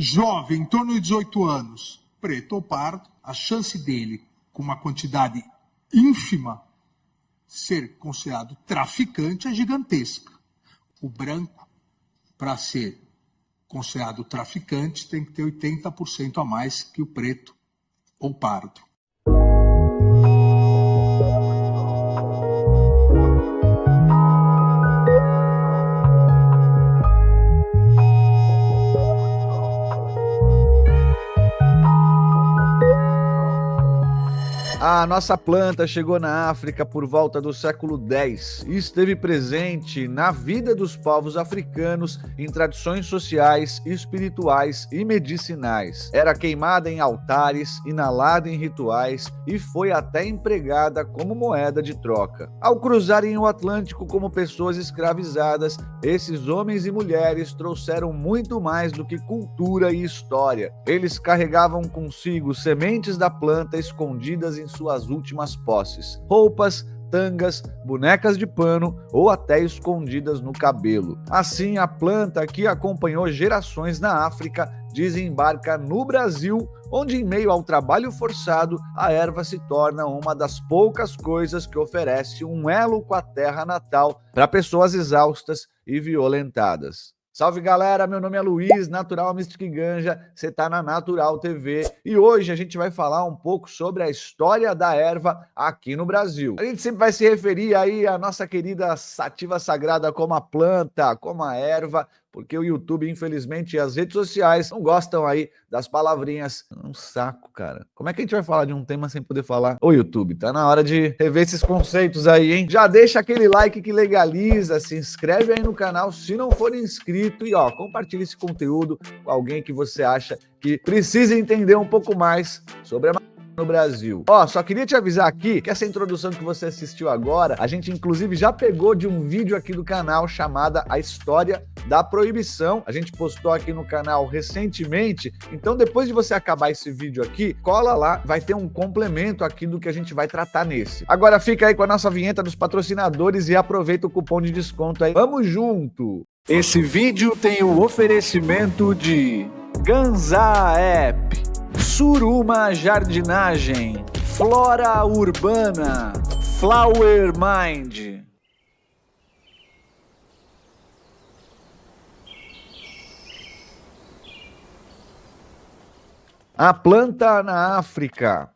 Jovem, em torno de 18 anos, preto ou pardo, a chance dele, com uma quantidade ínfima, ser considerado traficante é gigantesca. O branco, para ser considerado traficante, tem que ter 80% a mais que o preto ou pardo. A nossa planta chegou na África por volta do século X e esteve presente na vida dos povos africanos em tradições sociais, espirituais e medicinais. Era queimada em altares, inalada em rituais e foi até empregada como moeda de troca. Ao cruzarem o Atlântico como pessoas escravizadas, esses homens e mulheres trouxeram muito mais do que cultura e história. Eles carregavam consigo sementes da planta escondidas em suas últimas posses, roupas, tangas, bonecas de pano ou até escondidas no cabelo. Assim, a planta que acompanhou gerações na África desembarca no Brasil, onde, em meio ao trabalho forçado, a erva se torna uma das poucas coisas que oferece um elo com a terra natal para pessoas exaustas e violentadas. Salve galera, meu nome é Luiz, Natural Mystic Ganja, você tá na Natural TV e hoje a gente vai falar um pouco sobre a história da erva aqui no Brasil. A gente sempre vai se referir aí à nossa querida sativa sagrada como a planta, como a erva, porque o YouTube, infelizmente, e as redes sociais não gostam aí das palavrinhas. Um saco, cara. Como é que a gente vai falar de um tema sem poder falar? Ô YouTube, tá na hora de rever esses conceitos aí, hein? Já deixa aquele like que legaliza, se inscreve aí no canal se não for inscrito e ó, compartilha esse conteúdo com alguém que você acha que precisa entender um pouco mais sobre a no Brasil. Ó, só queria te avisar aqui que essa introdução que você assistiu agora, a gente inclusive já pegou de um vídeo aqui do canal chamada A História da Proibição. A gente postou aqui no canal recentemente, então depois de você acabar esse vídeo aqui, cola lá, vai ter um complemento aqui do que a gente vai tratar nesse. Agora fica aí com a nossa vinheta dos patrocinadores e aproveita o cupom de desconto aí. Vamos junto! Esse vídeo tem o oferecimento de Ganza App, Suruma Jardinagem, Flora Urbana, Flower Mind. A planta na África.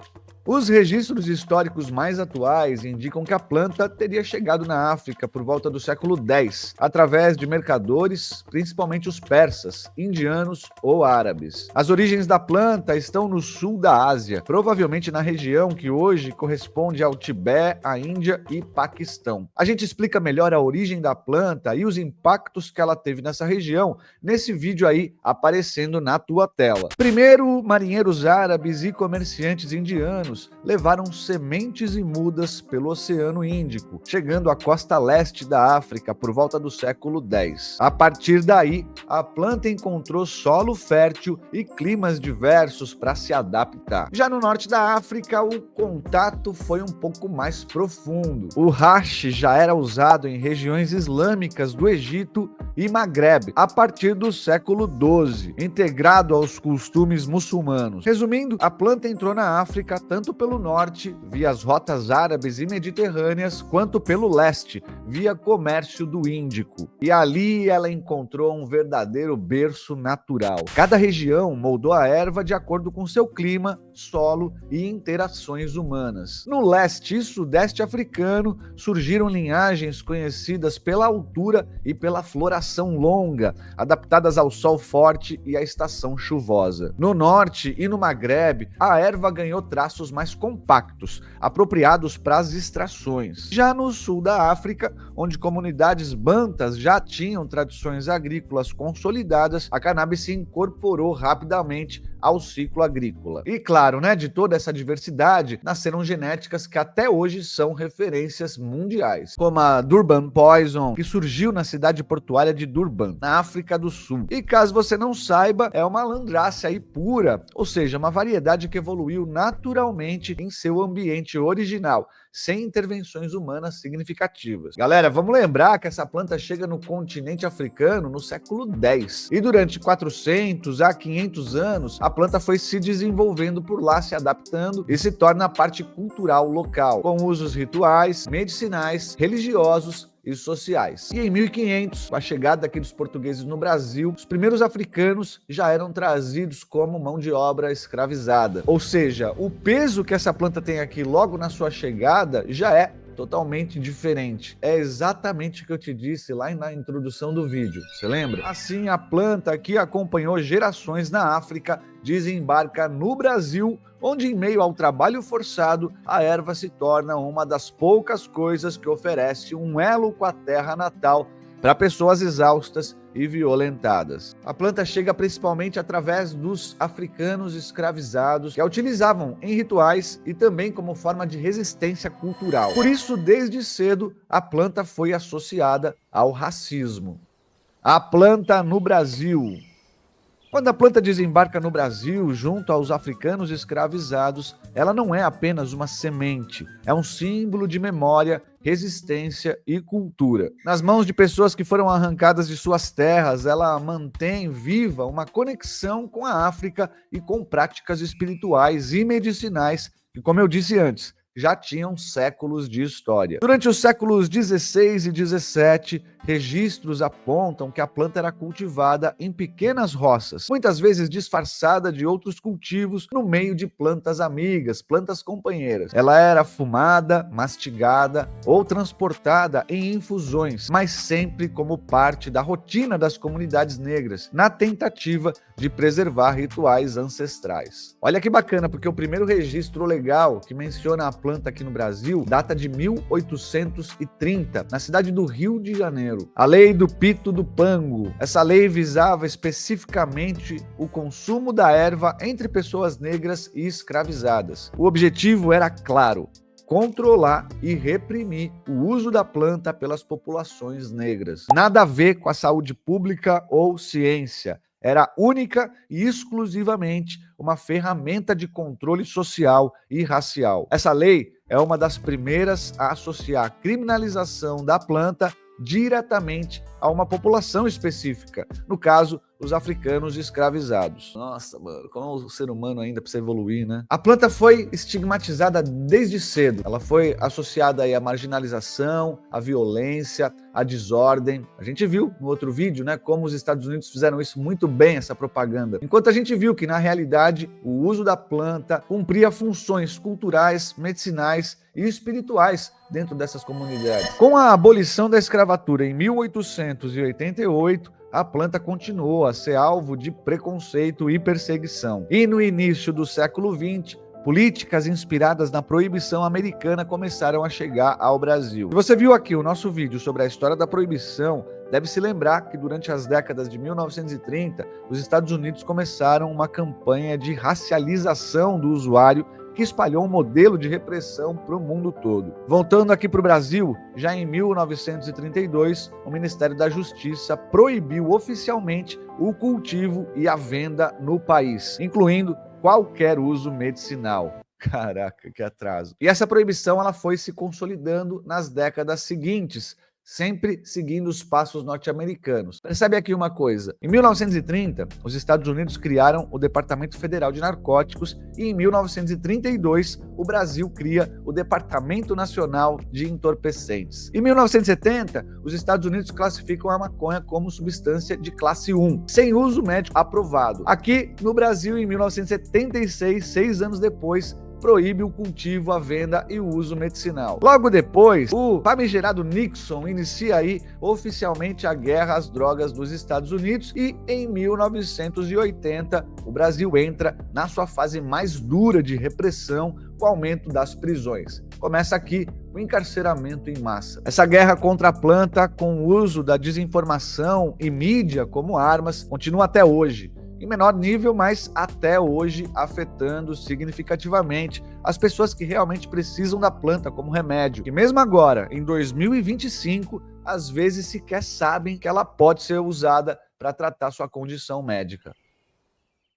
Os registros históricos mais atuais indicam que a planta teria chegado na África por volta do século X, através de mercadores, principalmente os persas, indianos ou árabes. As origens da planta estão no sul da Ásia, provavelmente na região que hoje corresponde ao Tibete, a Índia e Paquistão. A gente explica melhor a origem da planta e os impactos que ela teve nessa região nesse vídeo aí aparecendo na tua tela. Primeiro, marinheiros árabes e comerciantes indianos levaram sementes e mudas pelo Oceano Índico, chegando à costa leste da África por volta do século X. A partir daí, a planta encontrou solo fértil e climas diversos para se adaptar. Já no norte da África, o contato foi um pouco mais profundo. O hash já era usado em regiões islâmicas do Egito e Maghreb a partir do século XII, integrado aos costumes muçulmanos. Resumindo, a planta entrou na África tanto pelo norte, via as rotas árabes e mediterrâneas, quanto pelo leste, via comércio do Índico. E ali ela encontrou um verdadeiro berço natural. Cada região moldou a erva de acordo com seu clima, solo e interações humanas. No leste e sudeste africano, surgiram linhagens conhecidas pela altura e pela floração longa, adaptadas ao sol forte e à estação chuvosa. No norte e no Maghreb, a erva ganhou traços mais compactos, apropriados para as extrações. Já no sul da África, onde comunidades bantas já tinham tradições agrícolas consolidadas, a cannabis se incorporou rapidamente ao ciclo agrícola. E claro, né, de toda essa diversidade, nasceram genéticas que até hoje são referências mundiais, como a Durban Poison, que surgiu na cidade portuária de Durban, na África do Sul. E caso você não saiba, é uma landrace aí pura, ou seja, uma variedade que evoluiu naturalmente em seu ambiente original, sem intervenções humanas significativas. Galera, vamos lembrar que essa planta chega no continente africano no século X. E durante 400 a 500 anos, a planta foi se desenvolvendo por lá, se adaptando e se torna parte cultural local, com usos rituais, medicinais, religiosos e sociais. E em 1500, com a chegada aqui dos portugueses no Brasil, os primeiros africanos já eram trazidos como mão de obra escravizada. Ou seja, o peso que essa planta tem aqui logo na sua chegada já é totalmente diferente. É exatamente o que eu te disse lá na introdução do vídeo, você lembra? Assim, a planta que acompanhou gerações na África desembarca no Brasil, onde em meio ao trabalho forçado, a erva se torna uma das poucas coisas que oferece um elo com a terra natal para pessoas exaustas e violentadas. A planta chega principalmente através dos africanos escravizados que a utilizavam em rituais e também como forma de resistência cultural. Por isso, desde cedo, a planta foi associada ao racismo. A planta no Brasil. Quando a planta desembarca no Brasil, junto aos africanos escravizados, ela não é apenas uma semente, é um símbolo de memória, resistência e cultura. Nas mãos de pessoas que foram arrancadas de suas terras, ela mantém viva uma conexão com a África e com práticas espirituais e medicinais que, como eu disse antes, já tinham séculos de história. Durante os séculos 16 e 17, registros apontam que a planta era cultivada em pequenas roças, muitas vezes disfarçada de outros cultivos no meio de plantas amigas, plantas companheiras. Ela era fumada, mastigada ou transportada em infusões, mas sempre como parte da rotina das comunidades negras, na tentativa de preservar rituais ancestrais. Olha que bacana, porque o primeiro registro legal que menciona a planta aqui no Brasil data de 1830, na cidade do Rio de Janeiro. A Lei do Pito do Pango. Essa lei visava especificamente o consumo da erva entre pessoas negras e escravizadas. O objetivo era claro: controlar e reprimir o uso da planta pelas populações negras. Nada a ver com a saúde pública ou ciência. Era única e exclusivamente uma ferramenta de controle social e racial. Essa lei é uma das primeiras a associar a criminalização da planta diretamente a uma população específica, no caso, os africanos escravizados. Nossa, mano, como o ser humano ainda precisa evoluir, né? A planta foi estigmatizada desde cedo. Ela foi associada aí à marginalização, à violência, à desordem. A gente viu no outro vídeo, né, como os Estados Unidos fizeram isso muito bem, essa propaganda. Enquanto a gente viu que, na realidade, o uso da planta cumpria funções culturais, medicinais e espirituais dentro dessas comunidades. Com a abolição da escravatura em 1888, a planta continuou a ser alvo de preconceito e perseguição. E no início do século XX, políticas inspiradas na proibição americana começaram a chegar ao Brasil. Se você viu aqui o nosso vídeo sobre a história da proibição, deve se lembrar que durante as décadas de 1930, os Estados Unidos começaram uma campanha de racialização do usuário que espalhou um modelo de repressão para o mundo todo. Voltando aqui para o Brasil, já em 1932, o Ministério da Justiça proibiu oficialmente o cultivo e a venda no país, incluindo qualquer uso medicinal. Caraca, que atraso. E essa proibição ela foi se consolidando nas décadas seguintes, sempre seguindo os passos norte-americanos. Percebe aqui uma coisa: em 1930, os Estados Unidos criaram o Departamento Federal de Narcóticos e em 1932, o Brasil cria o Departamento Nacional de Entorpecentes. Em 1970, os Estados Unidos classificam a maconha como substância de classe 1, sem uso médico aprovado. Aqui no Brasil, em 1976, 6 anos depois, proíbe o cultivo, a venda e o uso medicinal. Logo depois, o famigerado Nixon inicia aí oficialmente a guerra às drogas dos Estados Unidos e em 1980 o Brasil entra na sua fase mais dura de repressão com o aumento das prisões. Começa aqui o encarceramento em massa. Essa guerra contra a planta, com o uso da desinformação e mídia como armas, continua até hoje. em menor nível, mas até hoje afetando significativamente as pessoas que realmente precisam da planta como remédio. E mesmo agora, em 2025, às vezes sequer sabem que ela pode ser usada para tratar sua condição médica.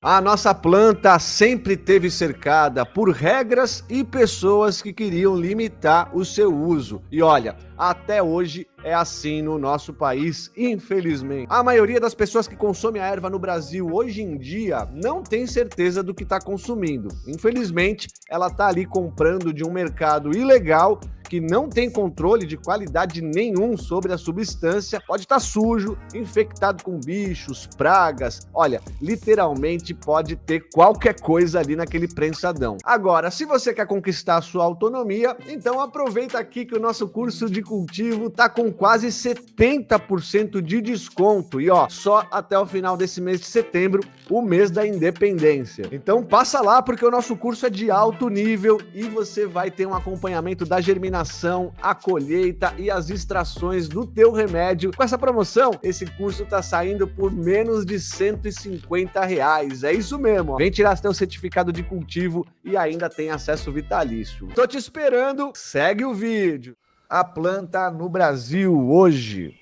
A nossa planta sempre esteve cercada por regras e pessoas que queriam limitar o seu uso. E olha, até hoje é assim no nosso país, infelizmente. A maioria das pessoas que consomem a erva no Brasil hoje em dia não tem certeza do que está consumindo. Infelizmente, ela está ali comprando de um mercado ilegal que não tem controle de qualidade nenhum sobre a substância, pode estar sujo, infectado com bichos, pragas, olha, literalmente pode ter qualquer coisa ali naquele prensadão. Agora, se você quer conquistar a sua autonomia, então aproveita aqui que o nosso curso de cultivo tá com quase 70% de desconto e ó, só até o final desse mês de setembro, o mês da independência. Então passa lá porque o nosso curso é de alto nível e você vai ter um acompanhamento da germinação, a colheita e as extrações do teu remédio. Com essa promoção, esse curso tá saindo por menos de R$150. É isso mesmo, ó. Vem tirar seu certificado de cultivo e ainda tem acesso vitalício. Tô te esperando, segue o vídeo. A planta no Brasil hoje.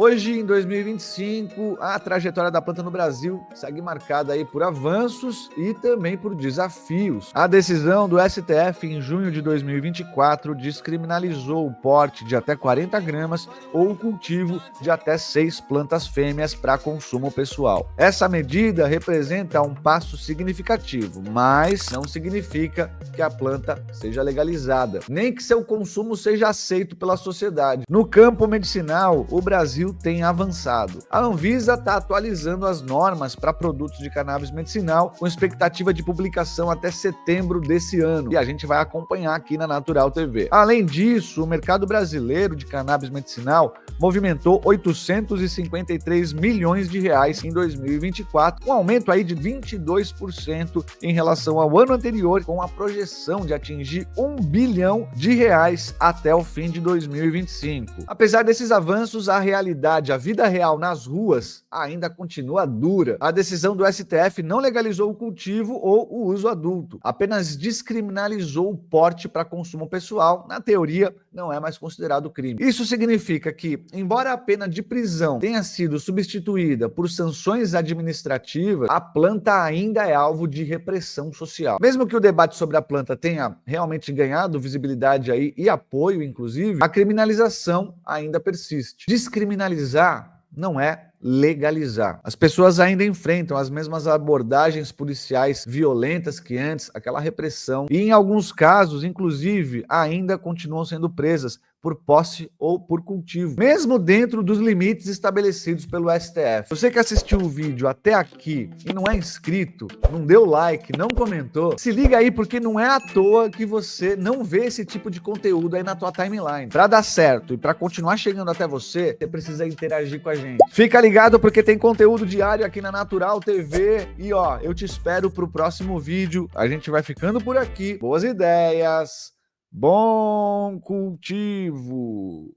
Hoje, em 2025, a trajetória da planta no Brasil segue marcada aí por avanços e também por desafios. A decisão do STF em junho de 2024 descriminalizou o porte de até 40 gramas ou o cultivo de até 6 plantas fêmeas para consumo pessoal. Essa medida representa um passo significativo, mas não significa que a planta seja legalizada, nem que seu consumo seja aceito pela sociedade. No campo medicinal, o Brasil tem avançado. A Anvisa está atualizando as normas para produtos de cannabis medicinal com expectativa de publicação até setembro desse ano e a gente vai acompanhar aqui na Natural TV. Além disso, o mercado brasileiro de cannabis medicinal movimentou 853 milhões de reais em 2024, um aumento aí de 22% em relação ao ano anterior, com a projeção de atingir R$1 bilhão até o fim de 2025. Apesar desses avanços, a realidade, a vida real nas ruas ainda continua dura. A decisão do STF não legalizou o cultivo ou o uso adulto, apenas descriminalizou o porte para consumo pessoal. Na teoria, não é mais considerado crime. Isso significa que, embora a pena de prisão tenha sido substituída por sanções administrativas, a planta ainda é alvo de repressão social. Mesmo que o debate sobre a planta tenha realmente ganhado visibilidade aí e apoio, inclusive, a criminalização ainda persiste. Descriminalizar não é legalizar. As pessoas ainda enfrentam as mesmas abordagens policiais violentas que antes, aquela repressão, e em alguns casos, inclusive, ainda continuam sendo presas por posse ou por cultivo, mesmo dentro dos limites estabelecidos pelo STF. Você que assistiu o vídeo até aqui e não é inscrito, não deu like, não comentou, se liga aí porque não é à toa que você não vê esse tipo de conteúdo aí na tua timeline. Para dar certo e para continuar chegando até você, você precisa interagir com a gente. Fica ligado porque tem conteúdo diário aqui na Natural TV e ó, eu te espero pro próximo vídeo. A gente vai ficando por aqui. Boas ideias! Bom cultivo!